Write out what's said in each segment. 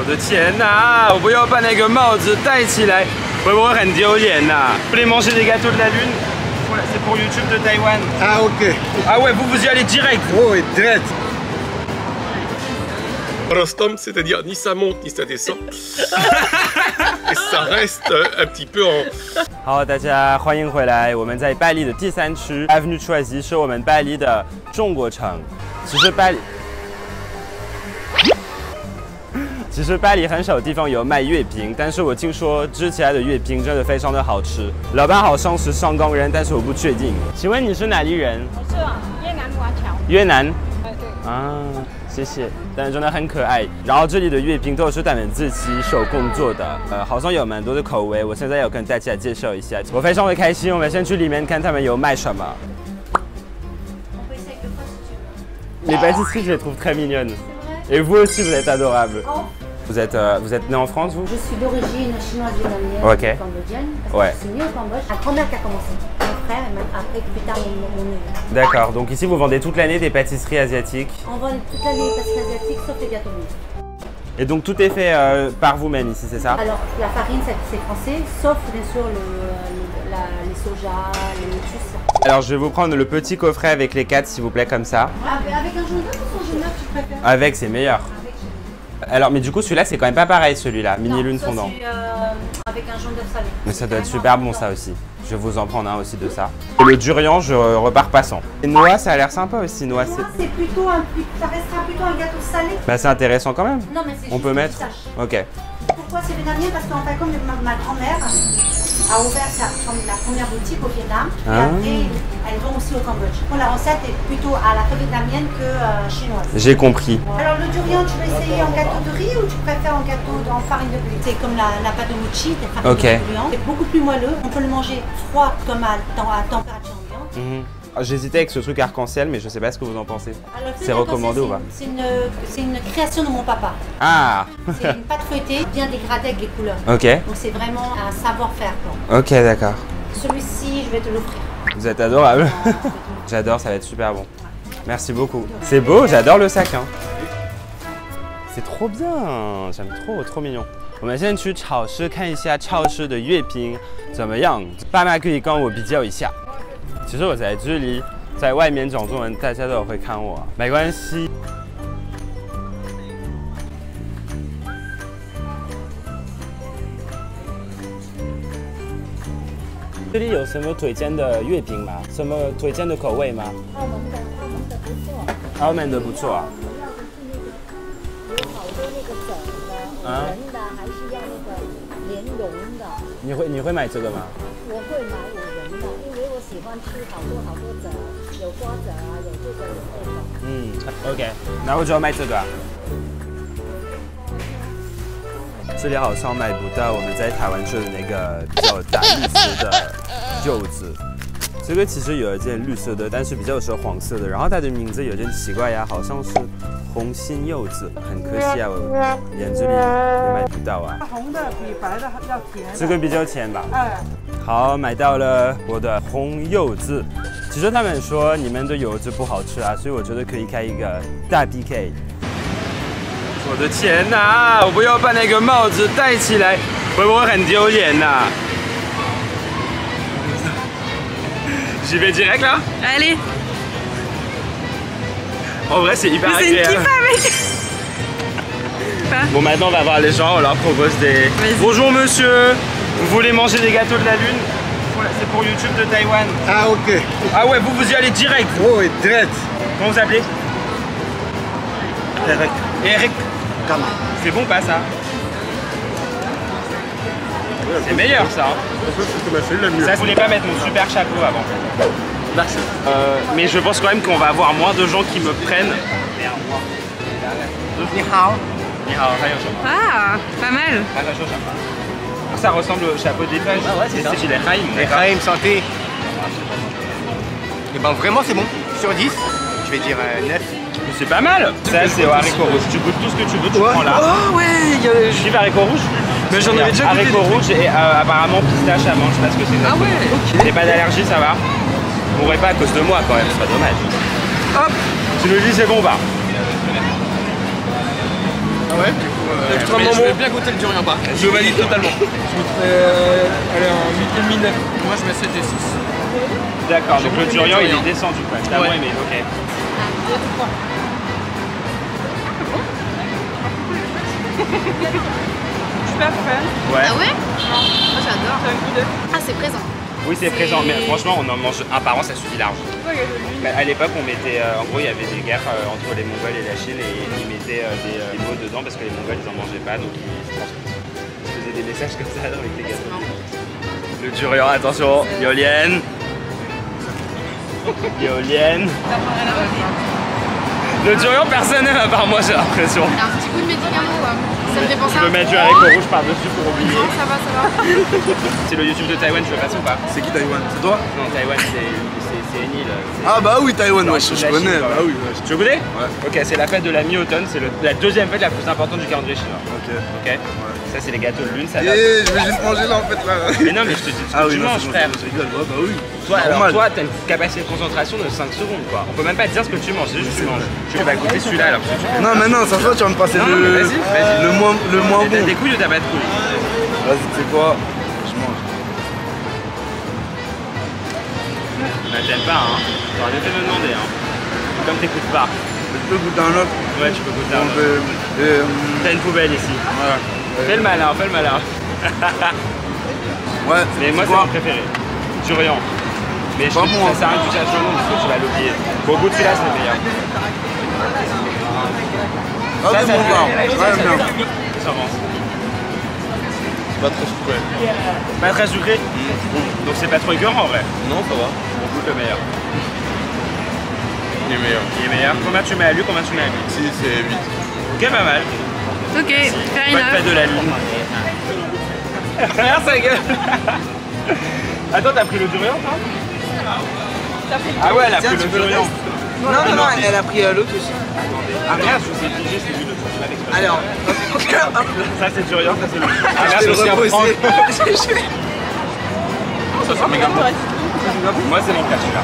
我的天哪！我不要把那个帽子戴起来，会不会很丢脸呐？Vous voulez manger des gâteaux de la lune? Voilà, c'est pour YouTube de Taïwan. Ah ok. Ah ouais, vous y allez direct. Oui, direct. Rostom, c'est-à-dire ni ça monte ni ça descend. Et ça reste un petit peu en... 好，大家欢迎回来。我们在巴黎的第3区 Avenue Choisy 是我们巴黎的中国城。其实巴黎很少地方有卖月饼，但是我听说吃起来的月饼真的非常的好吃。老板好像是香港人，但是我不确定。请问你是哪里人？我是越南华侨。越南？对。啊，谢谢。但是真的很可爱。然后这里的月饼都是他们自己手工做的，好像有蛮多的口味。我现在要跟大家介绍一下，我非常的开心。我们先去里面看他们有卖什么。Les pâtisseries, je les trouve très mignonnes. Et vous aussi, vous êtes adorables. Vous êtes né en France, vous? Je suis d'origine chinoise vietnamienne, okay. Cambodgienne. Ouais. Je suis née au Cambodge. Ma grand-mère qui a commencé. Mon frère et même après plus tard mon neveu. D'accord. Donc ici, vous vendez toute l'année des pâtisseries asiatiques? On vend toute l'année des pâtisseries asiatiques sauf les gâteaux mûrs. Et donc tout est fait par vous-même ici, c'est ça? Alors la farine, c'est français, sauf bien sûr les soja, les tout ça. Alors je vais vous prendre le petit coffret avec les 4, s'il vous plaît, comme ça. Avec un jaune d'œuf ou sans jaune d'œuf, tu préfères? Avec, c'est meilleur. Alors, mais du coup, celui-là, c'est quand même pas pareil, celui-là, mini lune fondant. Avec un jaune d'œuf salé. Mais ça doit être super bon, ça aussi. Je vais vous en prendre un aussi de ça. Et le durian, je repars pas sans. Et noix, ça a l'air sympa aussi, noix. C'est plutôt ça restera plutôt un gâteau salé. Bah, c'est intéressant quand même. Non, mais c'est on peut mettre. Ok. Pourquoi c'est vietnamien? Parce qu'en fait, comme ma grand-mère a ouvert la première boutique au Vietnam, et après, elle vend aussi au Cambodge. Bon, la recette est plutôt à la fois vietnamienne que chinoise. J'ai compris. Alors, le durian, tu veux essayer en gâteau de riz ou tu préfères en gâteau en farine de blé? C'est comme la pâte de mochi, c'est farine de durian. C'est beaucoup plus moelleux. On peut le manger froid comme à température ambiante. J'hésitais avec ce truc arc-en-ciel, mais je sais pas ce que vous en pensez. C'est recommandé ou pas? C'est une création de mon papa. Ah. C'est une pâte feuilletée, bien dégradée avec les couleurs. Ok. Donc c'est vraiment un savoir-faire. Ok, d'accord. Celui-ci, je vais te l'offrir. Vous êtes adorable. J'adore, ça va être super bon. Merci beaucoup. C'est beau, j'adore le sac. Hein. C'est trop bien, j'aime trop mignon. 我们先去超市看一下超市的月饼怎么样，爸妈可以跟我比较一下。其实我在这里，在外面讲中文，大家都会看我，没关系。这里有什么推荐的月饼吗？什么推荐的口味吗？澳门的不错。澳门的不错啊。有好多那个整的、人的，还是要那个莲蓉的。你会买这个吗？我会买有人的，因为我喜欢吃好多褶，有瓜子啊，有这个有那个。OK， 那我就要买这个啊。这里好像买不到我们在台湾吃的那个比较大绿色的柚子。这个其实有一件绿色的，但是比较是黄色的。然后它的名字有点奇怪呀，好像是红心柚子，很可惜啊，我连这里也买不到啊。红的比白的要甜。这个比较甜吧？好，买到了我的红柚子。其实他们说你们的柚子不好吃啊，所以我觉得可以开一个大 PK。我的天哪！我不要把那个帽子戴起来，会不会很丢脸呐？J'y vais direct là? Allez. En vrai, c'est hyper agréable. C'est une kiffe avec. Bon, maintenant on va voir les gens, on leur propose des... Bonjour monsieur, vous voulez manger des gâteaux de la lune? Voilà, c'est pour YouTube de Taïwan. Ah ok. Ah ouais, vous y allez direct? Oui, direct. Comment vous appelez? Eric. Eric. C'est bon pas ça? C'est meilleur ça. Ça, je voulais pas mettre mon super chapeau avant. Merci. Mais je pense quand même qu'on va avoir moins de gens qui me prennent. Ni hao. Ni hao, Ah, pas mal. Ça ressemble au chapeau des pages. Ah ouais, c'est ça. C'est les Haïm. Les Haïm, santé. Et ben vraiment c'est bon. Sur 10, je vais dire 9. C'est pas mal. Ça c'est au haricot rouge. Tu goûtes tout ce que tu veux, tu prends là. Oh ouais, Je dis haricot rouge. Mais j'en avais déjà goûté. Haricot rouge et apparemment pistache amande, je sais pas ce que c'est exactement. Ah ouais, ok. T'es pas d'allergie, ça va? Vous mourrez pas à cause de moi quand même, ce serait dommage. Hop. Tu nous dis c'est bon bah. Ah ouais Mais je veux bien goûter le durian pas. Je valide totalement. Je mettrais allez, un 8,5, 9. Moi je mettrais des 6. D'accord, donc le durian il est descendu quoi. T'as Ouais. moins aimé, ok. Super fun. Ouais. Ah ouais? Moi j'adore. T'as un coup d'œuf. Ah c'est présent. Oui, c'est présent, mais franchement, on en mange un par an, ça suffit large. Ouais, il y a de l'huile. Bah, à l'époque, on mettait, en gros, il y avait des guerres entre les Mongols et la Chine et ils mettaient des mots dedans parce que les Mongols ils en mangeaient pas, donc ils faisaient des messages comme ça avec les gâteaux. Le durian, attention, Yolienne. Yolienne. Le durian, personne n'aime à part moi, j'ai l'impression. Il y a un petit goût de médicament quoi. Ça me fait penser Je à peux mettre du haricot rouge par-dessus pour oublier. Non, ça va, ça va. C'est le YouTube de Taïwan, tu veux passer ou pas? C'est qui Taïwan? C'est toi? Non, Taïwan, c'est une île. Ah bah oui, Taïwan, ouais, je La Chine, connais. quoi. Bah oui, Tu veux goûter? Ouais. Ok, c'est la fête de la mi-automne, c'est la deuxième fête la plus importante du calendrier chinois. Ok. Ok. Ça, c'est les gâteaux de lune, ça date. Et je vais juste manger là en fait là. Mais non, mais je te dis ce que tu non, manges, c'est bon, frère. je rigole. Ouais, bah oui. Toi, alors, Normal. toi, t'as une capacité de concentration de 5 secondes, quoi. On peut même pas te dire ce que tu manges, c'est juste que tu manges. Tu vas goûter celui-là, alors que tu peux. Non, mais non, ça se voit, tu vas me passer Non, mais vas-y, vas-y. le moins T'as bon. des couilles ou t'as pas de couilles? Vas-y, tu sais quoi? Je mange. Bah, t'aimes pas, hein. T'aurais bien fait de me demander, hein. Comme t'écoutes pas. Je peux goûter un autre. Ouais, tu peux goûter un Donc, autre. T'as une poubelle ici. voilà. Fais le malin, fais le malin. Ouais, Mais moi, c'est mon préféré. Durian. Mais je Pas te dis, bon, ça sert à rien que tu saches le nom parce que tu vas l'oublier. Bon, goûte celui-là, c'est le meilleur. Ah, c'est bon, ça. Ouais, bien. Ça avance. Pas trop sucré. Pas très sucré. Donc c'est pas trop écœurant en vrai. Non, ça va. On goûte le meilleur. Il est meilleur. Il est meilleur. Combien tu mets à lui? Combien tu mets à lui? Si, c'est 8. Ok, pas mal. Ok, fair Pas de fête enough. de la lune. Regarde sa gueule. Attends, t'as pris le durian toi? Ah ouais, elle a pris le durian. Non, elle a pris l'autre aussi. Ah regarde, je vous ai dit, c'est lui le truc. Alors, Ça c'est durian, ça c'est le. Ah Je regarde, vais le aussi un reposer. Franck. Ça sent méga bon. Moi c'est mon cas celui-là.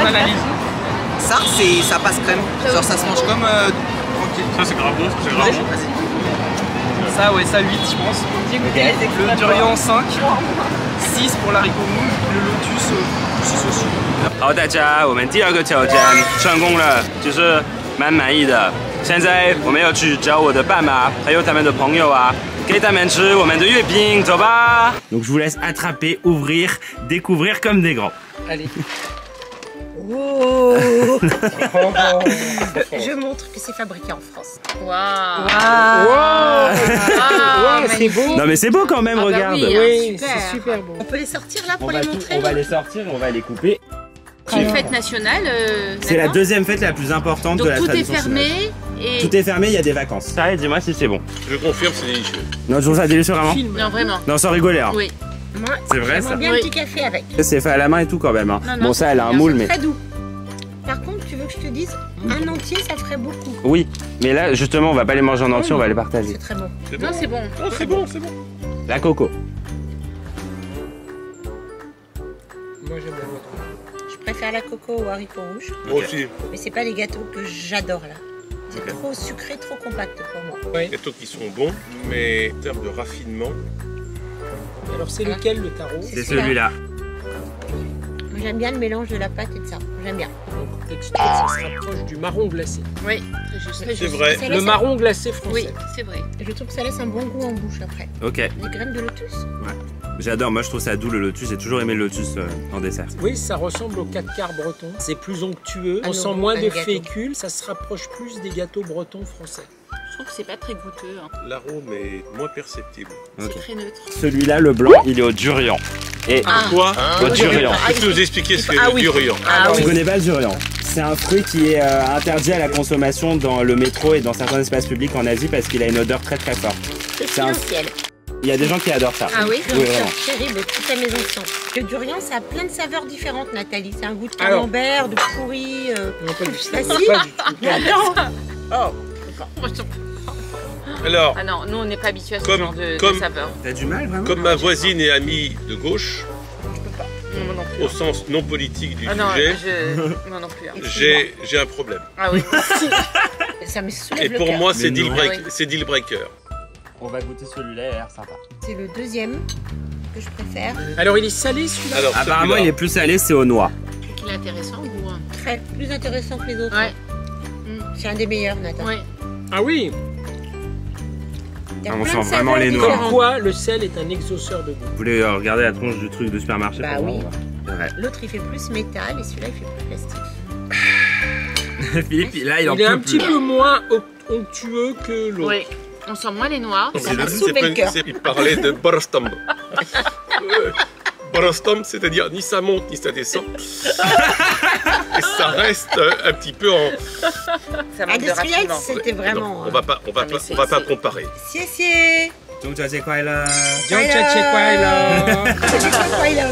Une analyse. ça passe crème. Genre, ça se mange comme tranquille. Ça, c'est grave bon, c'est grave bon. Vas-y. Ça, ouais, ça 8, je pense. Ok. Le durian 5. 6 pour l'haricot rouge. Le lotus 6 aussi. 好，大家，我们第二个挑战成功了，就是蛮满意的。现在我们要去找我的爸妈，还有他们的朋友啊，给他们吃我们的月饼，走吧。Donc je vous laisse attraper, ouvrir, découvrir comme des grands. Allez. Oh Je montre que c'est fabriqué en France. Waouh. C'est beau. Non mais c'est beau quand même, Ah bah regarde. oui, Oui, super. c'est super beau. On peut les sortir là pour On les va, montrer on va les sortir, on va les couper. C'est une fête nationale. C'est la deuxième fête la plus importante Donc de la tout est tradition chinoise. fermé et. Tout est fermé, il y a des vacances. Ça, dis-moi si c'est bon. Je confirme, c'est délicieux. Non, je trouve ça délicieux vraiment. Non vraiment. Non, sans rigoler. Hein. Oui. Moi, C'est vrai ça. j'aimerais bien Oui. un petit café avec. C'est fait à la main et tout quand même. Hein. Non, non, Bon, ça, c'est elle a un bien. moule, mais. Très doux. Par contre, tu veux que je te dise, un entier, ça ferait beaucoup. Oui, mais là, justement, on va pas les manger en entier, on va les partager. C'est très bon. C'est Non bon. c'est bon. Oh, c'est bon, c'est bon. La coco. Moi, j'aime la vôtre. Je préfère la coco au haricot rouge, Moi aussi. mais c'est pas les gâteaux que j'adore là. C'est trop sucré, trop compact pour moi. Les gâteaux qui sont bons, mais en termes de raffinement, Alors, c'est lequel le tarot? C'est celui-là. Moi, j'aime bien le mélange de la pâte et de ça. J'aime bien. Donc, texture, ça se rapproche du marron glacé. Oui, très juste. Très c'est juste. vrai. Ça Le laisse marron glacé français. Oui, c'est vrai. Je trouve que ça laisse un bon goût en bouche après. Ok, Des graines de lotus. j'adore. Moi, je trouve ça doux le lotus. J'ai toujours aimé le lotus en dessert. Oui, ça ressemble aux 4 quarts bretons. C'est plus onctueux. Un On sent nouveau- moins un de gâteau. fécule. Ça se rapproche plus des gâteaux bretons français. Je trouve que c'est pas très goûteux. Hein. l'arôme est moins perceptible. Ok. C'est très neutre. Celui-là, le blanc, il est au durian. Et Quoi au durian. Peux-tu nous expliquer ce qu'est Ah le oui. durian? Ah Tu oui. connais pas le durian? C'est un fruit qui est interdit à la consommation dans le métro et dans certains espaces publics en Asie parce qu'il a une odeur très très forte. C'est un- silentiel. Il y a des gens qui adorent ça. Ah oui. Oui, vraiment. Terrible, toute la maison sent. Le durian, ça a plein de saveurs différentes, Nathalie. C'est un goût de Alors. camembert, de pourri. Non, pas du tout. Ah si. Pas du tout. Alors, Ah non, nous on n'est pas habitués à ce Comme- genre de comme- saveur. T'as du mal vraiment? comme ma voisine et amie de gauche, Non, moi non plus. au sens non politique du Ah non, sujet, moi non plus. Hein. j'ai un problème. Ah oui. Ça me soulève Et le pour cœur. moi, c'est Mais deal, non. break, Ah oui. c'est deal breaker. On va goûter celui-là, il a l'air sympa. C'est le deuxième que je préfère. Alors, il est salé celui-là. Alors, Apparemment, celui-là, il est plus salé, c'est aux noix. Il est intéressant au goût. Hein. Très plus intéressant que les autres. Ouais. C'est un des meilleurs, Nathan. Ouais. Ah oui. Il y a On plein sent de vraiment saveurs les noix. Comme différentes. quoi, le sel est un exauceur de goût. Vous voulez regarder la tronche du truc de supermarché Bah pour oui. voir. C'est vrai. L'autre il fait plus métal et celui-là il fait plus plastique. Philippe, là, il en Il est un peut petit plus. peu moins onctueux que l'autre. Oui. On sent moins les noix. Ça m'a soulevé le cœur. Il parlait de Borostom. Borostom, c'est-à-dire ni ça monte ni ça descend. Et ça reste un petit peu en. Ça manque de Industriel, raffinement. c'était vraiment. Non, on va pas mais c'est- comparer. Sié, sié. Donc, tu as quoi là? John Tchatchekwaila. C'est du quoi là?